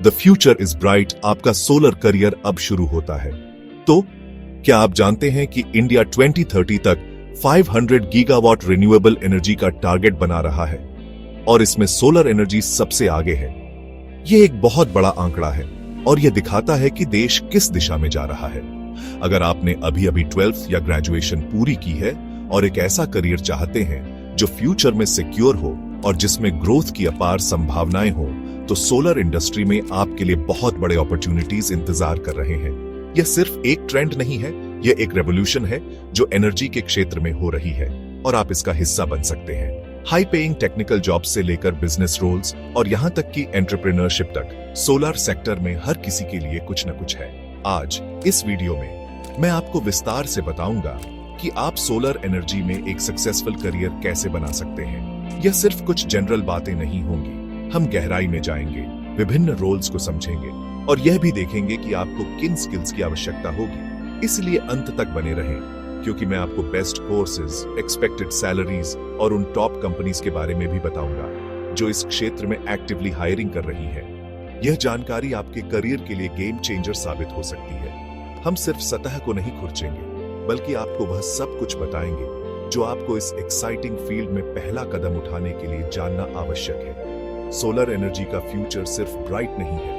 The future is bright आपका solar career अब शुरू होता है। तो क्या आप जानते हैं कि इंडिया 2030 तक 500 गीगावाट रिन्यूएबल एनर्जी का टारगेट बना रहा है और इसमें सोलर एनर्जी सबसे आगे है। यह एक बहुत बड़ा आंकड़ा है और यह दिखाता है कि देश किस दिशा में जा रहा है। अगर आपने अभी अभी 12th या ग्रेजुएशन पूरी की है और एक ऐसा करियर चाहते हैं जो फ्यूचर में सिक्योर हो और जिसमें ग्रोथ की अपार संभावनाएं हो, तो सोलर इंडस्ट्री में आपके लिए बहुत बड़े अपॉर्चुनिटीज इंतजार कर रहे हैं। यह सिर्फ एक ट्रेंड नहीं है, यह एक रेवोल्यूशन है जो एनर्जी के क्षेत्र में हो रही है और आप इसका हिस्सा बन सकते हैं। हाई पेइंग टेक्निकल जॉब से लेकर बिजनेस रोल्स और यहां तक कि एंटरप्रेन्योरशिप तक, सोलर सेक्टर में हर किसी के लिए कुछ न कुछ है। आज इस वीडियो में मैं आपको विस्तार से बताऊंगा कि आप सोलर एनर्जी में एक सक्सेसफुल करियर कैसे बना सकते हैं। यह सिर्फ कुछ जनरल बातें नहीं होंगी, हम गहराई में जाएंगे, विभिन्न रोल्स को समझेंगे और यह भी देखेंगे कि आपको किन स्किल्स की आवश्यकता होगी। इसलिए अंत तक बने रहें, क्योंकि मैं आपको बेस्ट कोर्सेज, एक्सपेक्टेड सैलरीज और उन टॉप कंपनीज के बारे में भी बताऊंगा जो इस क्षेत्र में एक्टिवली हायरिंग कर रही है। यह जानकारी आपके करियर के लिए गेम चेंजर साबित हो सकती है। हम सिर्फ सतह को नहीं खुरचेंगे, बल्कि आपको वह सब कुछ बताएंगे जो आपको इस एक्साइटिंग फील्ड में पहला कदम उठाने के लिए जानना आवश्यक है। सोलर एनर्जी का फ्यूचर सिर्फ ब्राइट नहीं है,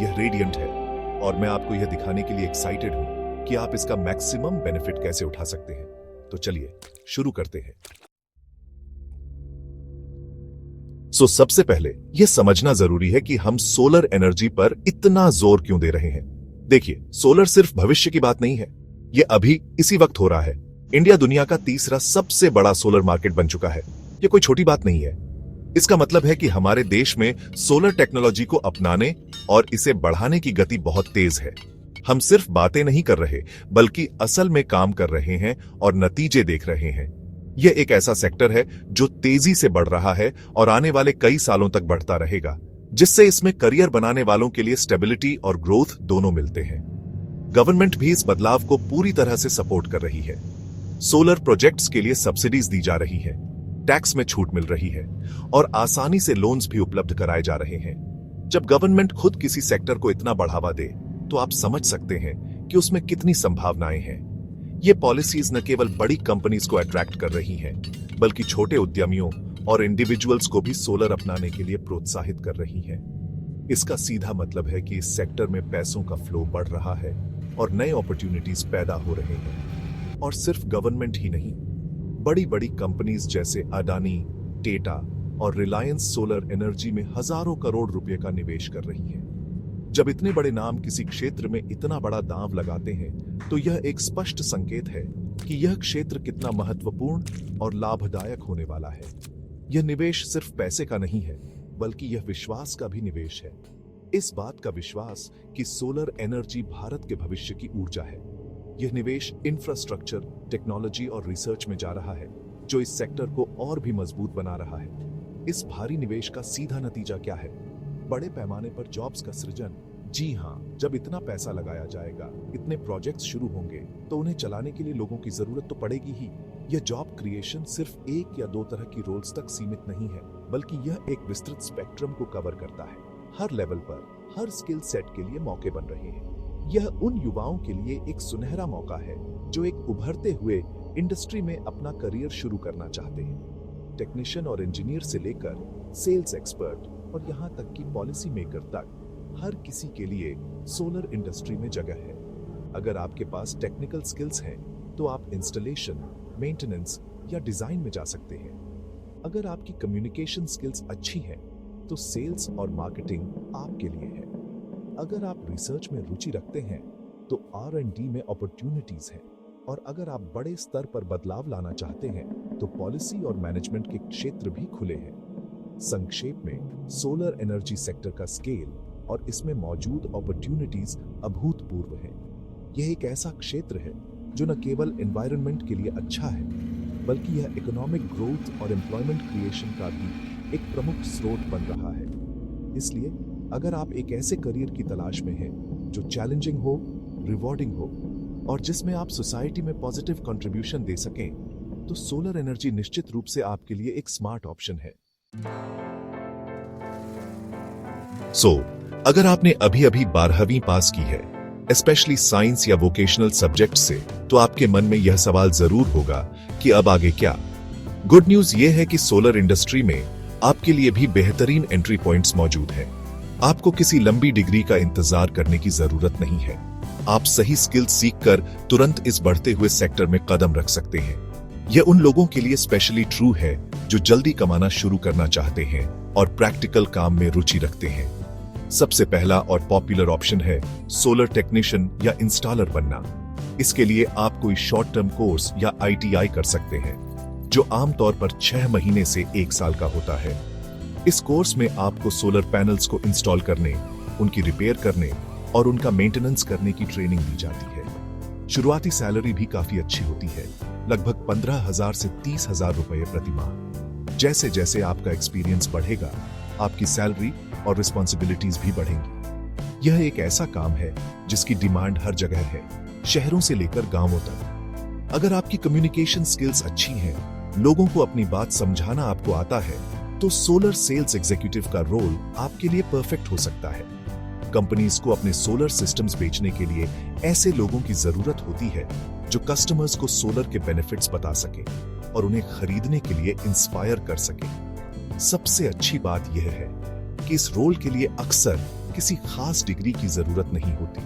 यह रेडियंट है और मैं आपको यह दिखाने के लिए एक्साइटेड हूं कि आप इसका मैक्सिमम बेनिफिट कैसे उठा सकते हैं। तो चलिए शुरू करते हैं। सबसे पहले यह समझना जरूरी है कि हम सोलर एनर्जी पर इतना जोर क्यों दे रहे हैं। देखिए, सोलर सिर्फ भविष्य की बात नहीं है, यह अभी इसी वक्त हो रहा है। इंडिया दुनिया का तीसरा सबसे बड़ा सोलर मार्केट बन चुका है। यह कोई छोटी बात नहीं है। इसका मतलब है कि हमारे देश में सोलर टेक्नोलॉजी को अपनाने और इसे बढ़ाने की गति बहुत तेज है। हम सिर्फ बातें नहीं कर रहे, बल्कि असल में काम कर रहे हैं और नतीजे देख रहे हैं। यह एक ऐसा सेक्टर है जो तेजी से बढ़ रहा है और आने वाले कई सालों तक बढ़ता रहेगा, जिससे इसमें करियर बनाने वालों के लिए स्टेबिलिटी और ग्रोथ दोनों मिलते हैं। गवर्नमेंट भी इस बदलाव को पूरी तरह से सपोर्ट कर रही है। सोलर प्रोजेक्ट्स के लिए सब्सिडीज दी जा रही है, टैक्स में छूट मिल रही है और आसानी से लोन्स भी उपलब्ध कराए जा रहे हैं। जब गवर्नमेंट खुद किसी सेक्टर को इतना बढ़ावा दे, तो आप समझ सकते हैं कि उसमें कितनी संभावनाएं हैं। ये पॉलिसीज न केवल बड़ी कंपनीज को अट्रैक्ट कर रही हैं, बल्कि छोटे उद्यमियों और इंडिविजुअल्स को भी सोलर अपनाने के लिए प्रोत्साहित कर रही हैं। इसका सीधा मतलब है कि इस सेक्टर में पैसों का फ्लो बढ़ रहा है और नए अपॉर्चुनिटीज पैदा हो रहे हैं। और सिर्फ गवर्नमेंट ही नहीं, बड़ी बड़ी कंपनीज जैसे अडानी, टेटा और रिलायंस सोलर एनर्जी में हजारों करोड़ रुपए का निवेश कर रही है। जब इतने बड़े नाम किसी क्षेत्र में इतना बड़ा दांव लगाते हैं, तो यह एक स्पष्ट संकेत है कि यह क्षेत्र कितना महत्वपूर्ण और लाभदायक होने वाला है। यह निवेश सिर्फ पैसे का नहीं है, बल्कि यह विश्वास का भी निवेश है। इस बात का विश्वास कि सोलर एनर्जी भारत के भविष्य की ऊर्जा है। यह निवेश इंफ्रास्ट्रक्चर, टेक्नोलॉजी और रिसर्च में जा रहा है, जो इस सेक्टर को और भी मजबूत बना रहा है। इस भारी निवेश का सीधा नतीजा क्या है? बड़े पैमाने पर जॉब्स का सृजन। जी हाँ, जब इतना पैसा लगाया जाएगा, इतने प्रोजेक्ट्स शुरू होंगे, तो उन्हें चलाने के लिए लोगों की जरूरत तो पड़ेगी ही। यह जॉब क्रिएशन सिर्फ एक या दो तरह की रोल्स तक सीमित नहीं है, बल्कि यह एक विस्तृत स्पेक्ट्रम को कवर करता है। हर लेवल पर, हर स्किल सेट के लिए मौके बन रहे हैं। यह उन युवाओं के लिए एक सुनहरा मौका है जो एक उभरते हुए इंडस्ट्री में अपना करियर शुरू करना चाहते हैं। टेक्नीशियन और इंजीनियर से लेकर सेल्स एक्सपर्ट और यहां तक कि पॉलिसी मेकर तक, हर किसी के लिए सोलर इंडस्ट्री में जगह है। अगर आपके पास टेक्निकल स्किल्स हैं, तो आप इंस्टॉलेशन, मेंटेनेंस या डिजाइन में जा सकते हैं। अगर आपकी कम्युनिकेशन स्किल्स अच्छी हैं, तो सेल्स और मार्केटिंग आपके लिए है। अगर आप रिसर्च में रुचि रखते हैं, तो R&D में अपॉर्चुनिटीज हैं। और अगर आप बड़े स्तर पर बदलाव लाना चाहते हैं, तो पॉलिसी और मैनेजमेंट के क्षेत्र भी खुले हैं। संक्षेप में, सोलर एनर्जी सेक्टर का स्केल और इसमें मौजूद अपॉर्चुनिटीज अभूतपूर्व हैं। यह एक ऐसा क्षेत्र है जो न केवल एनवायरनमेंट के लिए अच्छा है, बल्कि यह इकोनॉमिक ग्रोथ और एम्प्लॉयमेंट क्रिएशन का भी एक प्रमुख स्रोत बन रहा है। इसलिए अगर आप एक ऐसे करियर की तलाश में हैं जो चैलेंजिंग हो, रिवॉर्डिंग हो और जिसमें आप सोसाइटी में पॉजिटिव कंट्रीब्यूशन दे सकें, तो सोलर एनर्जी निश्चित रूप से आपके लिए एक स्मार्ट ऑप्शन है। अगर आपने अभी अभी 12वीं पास की है, स्पेशली साइंस या वोकेशनल सब्जेक्ट से, तो आपके मन में यह सवाल जरूर होगा कि अब आगे क्या। गुड न्यूज यह है कि सोलर इंडस्ट्री में आपके लिए भी बेहतरीन एंट्री पॉइंट्स मौजूद हैं। आपको किसी लंबी डिग्री का इंतजार करने की जरूरत नहीं है। आप सही स्किल सीखकर तुरंत इस बढ़ते हुए सेक्टर में कदम रख सकते हैं। यह उन लोगों के लिए स्पेशली ट्रू है जो जल्दी कमाना शुरू करना चाहते हैं और प्रैक्टिकल काम में रुचि रखते हैं। सबसे पहला और पॉपुलर ऑप्शन है सोलर टेक्नीशियन या इंस्टॉलर बनना। इसके लिए आप कोई शॉर्ट टर्म कोर्स या ITI कर सकते हैं, जो आमतौर पर 6 महीने से 1 साल का होता है। इस कोर्स में आपको सोलर पैनल्स को इंस्टॉल करने, उनकी रिपेयर करने और उनका मेंटेनेंस करने की ट्रेनिंग दी जाती है। शुरुआती सैलरी भी काफी अच्छी होती है, लगभग 15,000 से 30,000 रुपए प्रति माह। जैसे जैसे आपका एक्सपीरियंस बढ़ेगा, आपकी सैलरी और रिस्पॉन्सिबिलिटीज भी बढ़ेंगी। यह एक ऐसा काम है जिसकी डिमांड हर जगह है, शहरों से लेकर गांवों तक। अगर आपकी कम्युनिकेशन स्किल्स अच्छी हैं, लोगों को अपनी बात समझाना आपको आता है, तो सोलर सेल्स एग्जीक्यूटिव का रोल आपके लिए परफेक्ट हो सकता है। कंपनीज को अपने सोलर सिस्टम्स बेचने के लिए ऐसे लोगों की जरूरत होती है जो कस्टमर्स को सोलर के बेनिफिट्स बता सके और उन्हें खरीदने के लिए इंस्पायर कर सके। सबसे अच्छी बात यह है कि इस रोल के लिए अक्सर किसी खास डिग्री की जरूरत नहीं होती।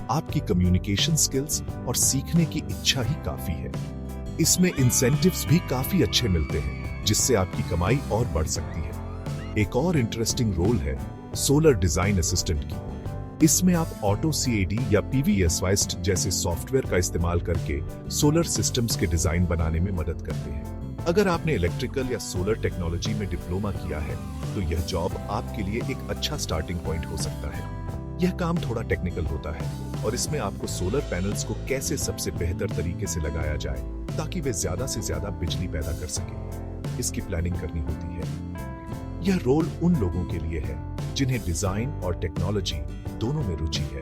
आपकी कम्युनिकेशन स्किल्स और सीखने की इच्छा ही काफी है। इसमें इंसेंटिव्स भी काफी अच्छे मिलते हैं, जिससे आपकी कमाई और बढ़ सकती है। एक और इंटरेस्टिंग रोल है सोलर डिजाइन असिस्टेंट की। इसमें आप ऑटो CAD या PVSY जैसे सॉफ्टवेयर का इस्तेमाल करके सोलर सिस्टम्स के डिजाइन बनाने में मदद करते हैं। अगर आपने इलेक्ट्रिकल या सोलर टेक्नोलॉजी में डिप्लोमा किया है, तो यह जॉब आपके लिए एक अच्छा स्टार्टिंग पॉइंट हो सकता है। यह काम थोड़ा टेक्निकल होता है और इसमें आपको सोलर पैनल्स को कैसे सबसे बेहतर तरीके से लगाया जाए ताकि वे ज्यादा से ज्यादा बिजली पैदा कर सके, इसकी प्लानिंग करनी होती है। यह रोल उन लोगों के लिए है जिन्हें डिजाइन और टेक्नोलॉजी दोनों में रुचि है।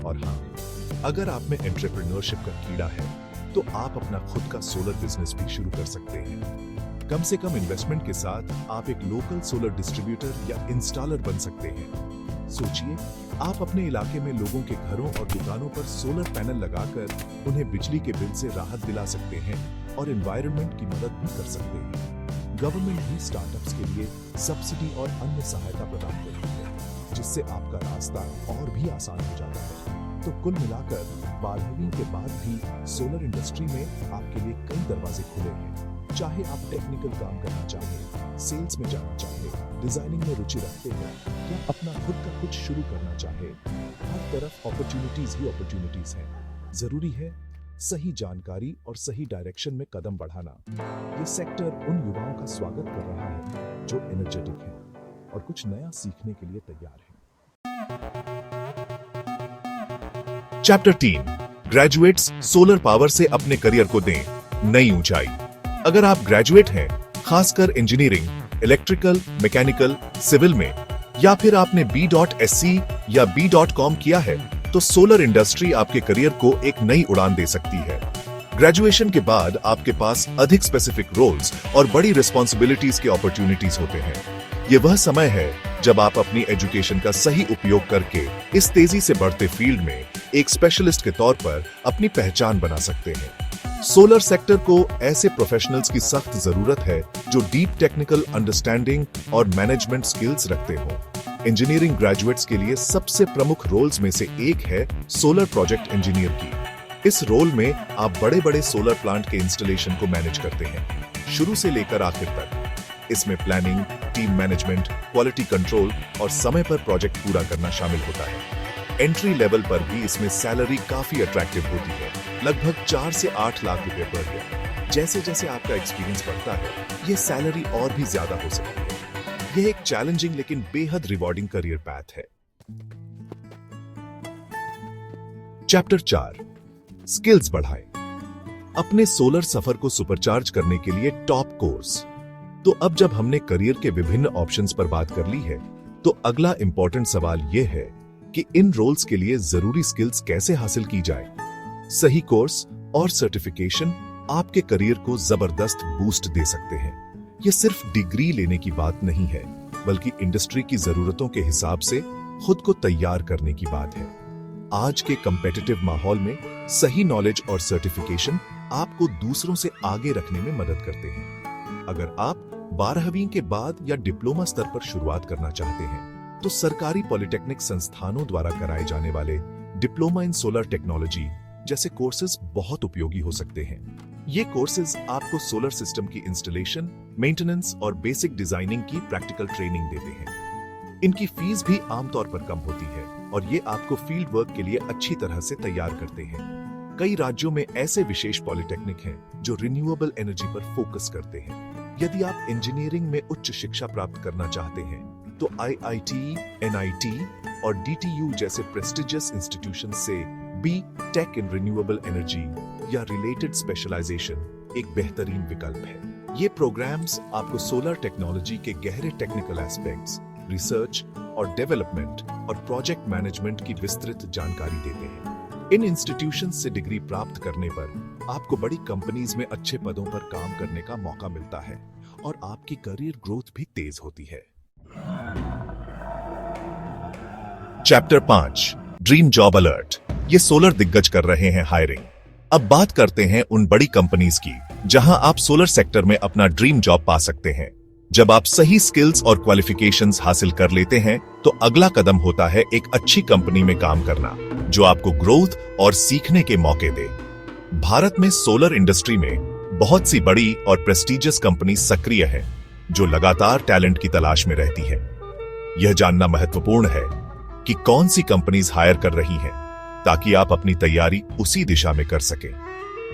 और हाँ, अगर आप में एंटरप्रेन्योरशिप का कीड़ा है, तो आप अपना खुद का सोलर बिजनेस भी शुरू कर सकते हैं। कम से कम इन्वेस्टमेंट के साथ आप एक लोकल सोलर डिस्ट्रीब्यूटर या इंस्टॉलर बन सकते हैं। सोचिए, आप अपने इलाके में लोगों के घरों और दुकानों पर सोलर पैनल लगाकर उन्हें बिजली के बिल से राहत दिला सकते हैं और एनवायरनमेंट की मदद भी कर सकते हैं। गवर्नमेंट भी स्टार्टअप्स के लिए सब्सिडी और अन्य सहायता प्रदान करती है, जिससे आपका रास्ता और भी आसान हो जाता है। तो कुल मिलाकर 12वीं के बाद भी सोलर इंडस्ट्री में आपके लिए कई दरवाजे खुले हैं। चाहे आप टेक्निकल काम करना चाहें, सेल्स में जाना चाहें, डिजाइनिंग में रुचि रखते हैं या अपना खुद का कुछ शुरू करना चाहें, हर तरफ अपॉर्चुनिटीज ही अपॉर्चुनिटीज हैं। जरूरी है सही जानकारी और सही डायरेक्शन में कदम बढ़ाना। ये सेक्टर उन युवाओं का स्वागत कर रहा है जो एनर्जेटिक हैं और कुछ नया सीखने के लिए तैयार हैं। चैप्टर 3, ग्रेजुएट्स सोलर पावर से अपने करियर को दें नई ऊंचाई। अगर आप ग्रेजुएट हैं, खासकर इंजीनियरिंग, इलेक्ट्रिकल, मैकेनिकल, सिविल में, या फिर आपने B.SC या B.Com किया है, तो सोलर इंडस्ट्री आपके करियर को एक नई उड़ान दे सकती है। ग्रेजुएशन के बाद आपके पास अधिक स्पेसिफिक रोल्स और बड़ी रिस्पॉन्सिबिलिटीज के अपॉर्चुनिटीज होते हैं। ये वह समय है जब आप अपनी एजुकेशन का सही उपयोग करके इस तेजी से बढ़ते फील्ड में एक स्पेशलिस्ट के तौर पर अपनी पहचान बना सकते हैं। सोलर सेक्टर को ऐसे प्रोफेशनल्स की सख्त जरूरत है जो डीप टेक्निकल अंडरस्टैंडिंग और मैनेजमेंट स्किल्स रखते हो। इंजीनियरिंग ग्रेजुएट्स के लिए सबसे प्रमुख रोल्स में से एक है सोलर प्रोजेक्ट इंजीनियर की। इस रोल में आप बड़े बड़े सोलर प्लांट के इंस्टॉलेशन को मैनेज करते हैं, शुरू से लेकर आखिर तक। इसमें planning, team management, quality control और समय पर प्रोजेक्ट पूरा करना शामिल होता है। एंट्री लेवल पर भी इसमें सैलरी काफी अट्रैक्टिव होती है, लगभग 4 से 8 लाख रुपए पर ईयर। जैसे जैसे आपका एक्सपीरियंस बढ़ता है, ये सैलरी और भी ज्यादा हो सकती है। यह एक चैलेंजिंग लेकिन बेहद रिवॉर्डिंग करियर पैथ है। चैप्टर 4, स्किल्स बढ़ाएं। अपने सोलर सफर को सुपरचार्ज करने के लिए टॉप कोर्स। तो अब जब हमने करियर के विभिन्न ऑप्शंस पर बात कर ली है, तो अगला इंपॉर्टेंट सवाल यह है कि इन रोल्स के लिए जरूरी स्किल्स कैसे हासिल की जाए। सही कोर्स और सर्टिफिकेशन आपके करियर को जबरदस्त बूस्ट दे सकते हैं। यह सिर्फ डिग्री लेने की बात नहीं है, बल्कि इंडस्ट्री की जरूरतों के हिसाब से खुद को तैयार करने की बात है। आज के कंपेटिटिव माहौल में सही नॉलेज और सर्टिफिकेशन आपको दूसरों से आगे रखने में मदद करते हैं। अगर आप 12वीं के बाद या डिप्लोमा स्तर पर शुरुआत करना चाहते हैं तो सरकारी पॉलिटेक्निक संस्थानों द्वारा कराए जाने वाले डिप्लोमा इन सोलर टेक्नोलॉजी जैसे कोर्सेज बहुत उपयोगी हो सकते हैं। ये कोर्सेज आपको सोलर सिस्टम की इंस्टॉलेशन, मेंटेनेंस और बेसिक डिजाइनिंग की प्रैक्टिकल ट्रेनिंग देते हैं। इनकी फीस भी आमतौर पर कम होती है और ये आपको फील्ड वर्क के लिए अच्छी तरह से तैयार करते हैं। कई राज्यों में ऐसे विशेष पॉलिटेक्निक हैं जो रिन्यूएबल एनर्जी पर फोकस करते हैं। यदि आप इंजीनियरिंग में उच्च शिक्षा प्राप्त करना चाहते हैं तो IIT, NIT और DTU जैसे प्रेस्टिजियस इंस्टीट्यूशन से B.Tech इन रिन्यूएबल एनर्जी या रिलेटेड स्पेशलाइजेशन एक बेहतरीन विकल्प है। ये प्रोग्राम्स आपको सोलर टेक्नोलॉजी के गहरे टेक्निकल एस्पेक्ट्स, रिसर्च और डेवलपमेंट और प्रोजेक्ट मैनेजमेंट की विस्तृत जानकारी देते हैं। इन इंस्टीट्यूशंस से डिग्री प्राप्त करने पर आपको बड़ी कंपनीज में अच्छे पदों पर काम करने का मौका मिलता है और आपकी करियर ग्रोथ भी तेज होती है। Chapter 5 dream job alert. ये सोलर दिग्गज कर रहे हैं हायरिंग। अब बात करते हैं उन बड़ी कंपनीज की जहां आप सोलर सेक्टर में अपना ड्रीम जॉब पा सकते हैं। जब आप सही स्किल्स और क्वालिफिकेशंस हासिल कर लेते हैं तो अगला कदम होता है एक अच्छी कंपनी में काम करना जो आपको ग्रोथ और सीखने के मौके दे। भारत में सोलर इंडस्ट्री में बहुत सी बड़ी और प्रेस्टिजियस कंपनी सक्रिय हैं जो लगातार टैलेंट की तलाश में रहती हैं। यह जानना महत्वपूर्ण है कि कौन सी कंपनीज हायर कर रही हैं ताकि आप अपनी तैयारी उसी दिशा में कर सकें।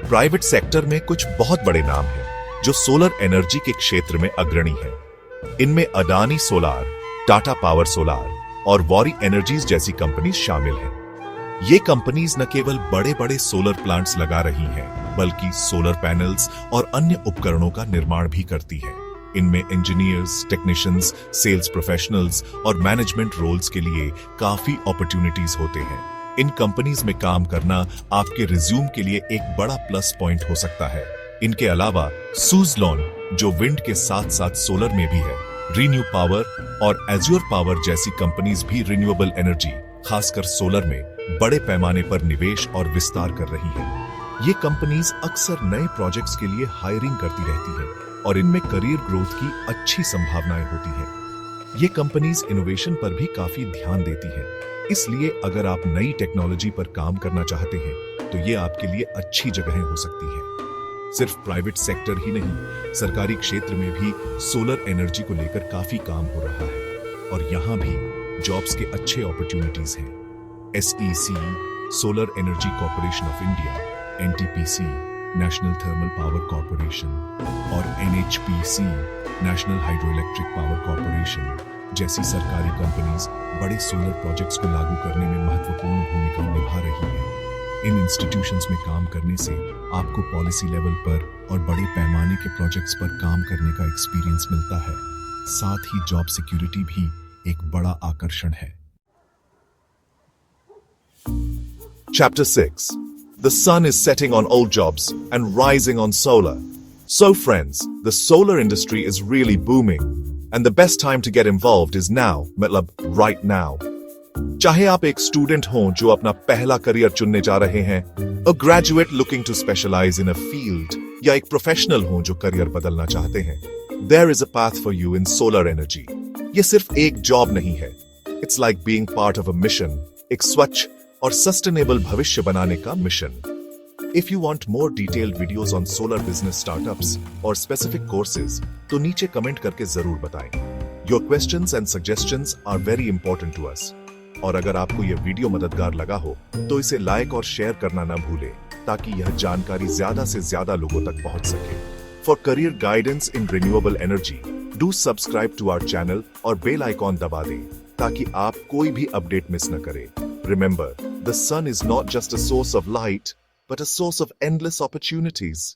प्राइवेट सेक्टर में कुछ बहुत बड़े नाम हैं जो सोलर एनर्जी के क्षेत्र में अग्रणी हैं। इनमें Adani solar, Tata power solar और वॉरी एनर्जीज जैसी कंपनीज शामिल हैं। ये कंपनीज न केवल बड़े बड़े सोलर प्लांट्स लगा रही हैं, बल्कि सोलर पैनल्स और अन्य उपकरणों का निर्माण भी करती हैं। इनमें इंजीनियर्स, टेक्नीशियंस, सेल्स प्रोफेशनल्स और मैनेजमेंट रोल्स के लिए काफी अपॉर्चुनिटीज होते हैं। इन कंपनीज में काम करना आपके रिज्यूम के लिए एक बड़ा प्लस पॉइंट हो सकता है। इनके अलावा सुज़लॉन, जो विंड के साथ साथ सोलर में भी है, रीन्यू पावर और एज्योर पावर जैसी कंपनीज भी रिन्यूएबल एनर्जी, खासकर सोलर में बड़े पैमाने पर निवेश और विस्तार कर रही हैं। ये कंपनीज अक्सर नए प्रोजेक्ट्स के लिए हायरिंग करती रहती हैं और इनमें करियर ग्रोथ की अच्छी संभावनाएं होती हैं। ये कंपनीज इनोवेशन पर भी काफी ध्यान देती हैं। इसलिए अगर आप नई टेक्नोलॉजी पर काम करना चाहते हैं तो ये आपके लिए अच्छी जगह हो सकती है। सिर्फ प्राइवेट सेक्टर ही नहीं, सरकारी क्षेत्र में भी सोलर एनर्जी को लेकर काफी काम हो रहा है और यहाँ भी जॉब्स के अच्छे अपॉर्चुनिटीज हैं। SEC, solar energy corporation of India, NTPC, national thermal power corporation और NHPC, national hydro electric power corporation जैसी सरकारी कंपनीज बड़े सोलर प्रोजेक्ट्स को लागू करने में महत्वपूर्ण भूमिका निभा रही हैं। इन इंस्टीट्यूशंस में काम करने से आपको पॉलिसी लेवल पर और बड़े पैमाने के प्रोजेक्ट्स पर काम करने का एक्सपीरियंस मिलता है। साथ ही जॉब सिक्योरिटी भी एक बड़ा आकर्षण है। Chapter 6. The sun is setting on old jobs and rising on solar. So friends, the solar industry is really booming and the best time to get involved is now, मतलब right now. चाहे आप एक student हो जो अपना पहला career चुनने जा रहे हैं, a graduate looking to specialize in a field, या एक प्रोफेशनल हो जो करियर बदलना चाहते हैं, there is a path for you in solar energy. ये सिर्फ एक जॉब नहीं है, it's like being part of a mission, एक स्वच्छ और सस्टेनेबल भविष्य बनाने का mission. If you want more detailed videos on solar business startups or specific courses, तो नीचे कमेंट करके जरूर बताएं। Your questions and suggestions are very important to us. और अगर आपको यह वीडियो मददगार लगा हो तो इसे लाइक और शेयर करना ना भूलें ताकि यह जानकारी ज्यादा से ज्यादा लोगों तक पहुंच सके। For career guidance in renewable energy, do subscribe to our channel और बेल आइकॉन दबा दें ताकि आप कोई भी अपडेट मिस न करें। Remember, the sun is not just a source of light, but a source of endless opportunities.